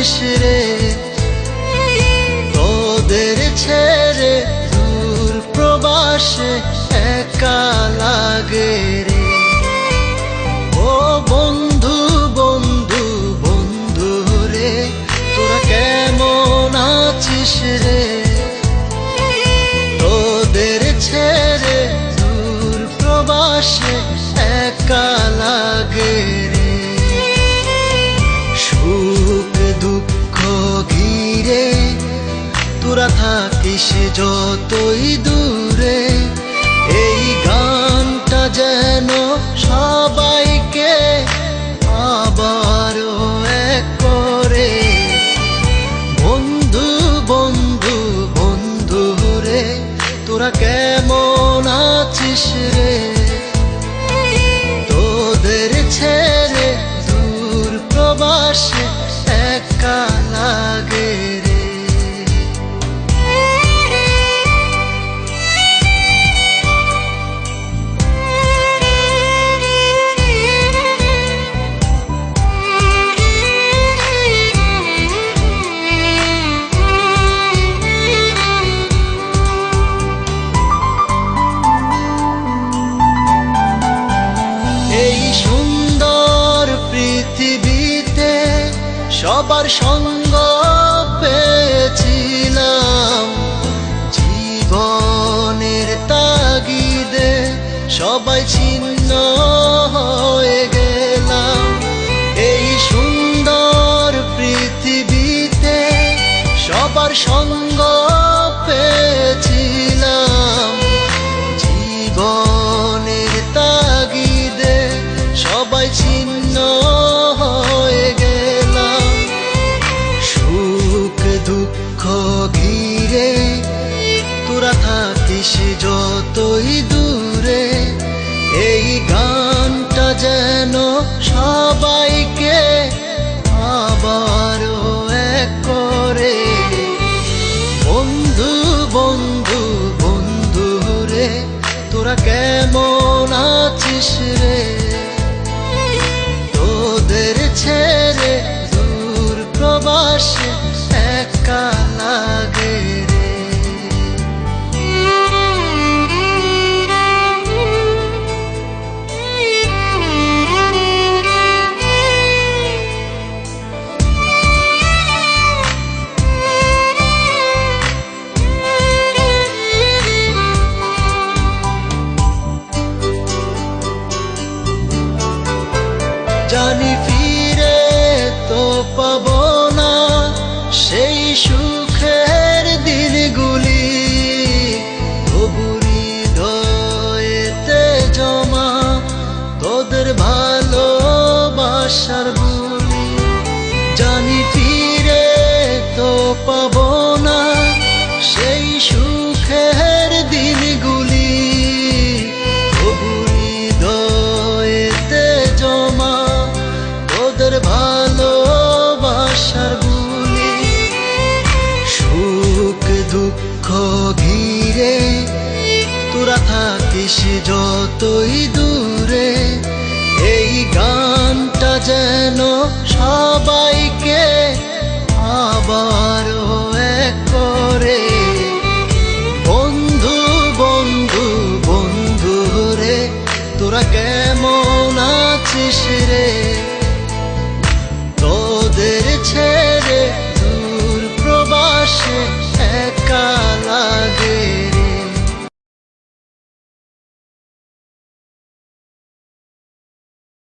আছিস রে, তোদের ছেড়ে দূর প্রবাসে একা লাগে রে। ও বন্ধু বন্ধু বন্ধু রে, তোরা কেমন আছিস রে, তোদের ছেড়ে দূর প্রবাসে একা লাগে রে। সুখ দুঃখ ঘিরে তোরা থাকিস যতই দূরে, এই গানটা যেন সবাইকে আবারও এক করে। বন্ধু বন্ধু বন্ধু রে, তোরা কেমন আছিস রে, তোদের ছেড়ে দূর প্রবাসে একা লাগে রে। এই সুন্দর পৃথিবীতে সবার সঙ্গ পেয়েছিলাম, জীবনের তাগিদে সবাই ছিন্ন হয়ে গেলাম। এই সুন্দর পৃথিবীতে সবার সঙ্গ পেয়েছিলাম, জীবনের তাগিদে সবাই ছিন্ন হয়ে গেলাম। সুখ দুঃখ ঘিরে তোরা থাকিস যতই দূরে, এই গানটা যেন সবাইকে আবারও এক করে। বন্ধু বন্ধু বন্ধু রে, তোরা কেমন আছিস রে, তোদের ছেড়ে দূর প্রবাসে একা লাগে রে। জানি ফিরে তো পাবো না সেই সুখের দিনগুলি, তবু হৃদয়েতে জমা তোদের ভালোবাসার বুলি। জানি ফিরে তো পাবো না সেই সুখের দিনগুলি, তবু হৃদয়েতে জমা তোদের ভালোবাসার বুলি। সুখ দুঃখ ঘিরে তোরা থাকিস যতই দূরে, এই গানটা যেন সবাইকে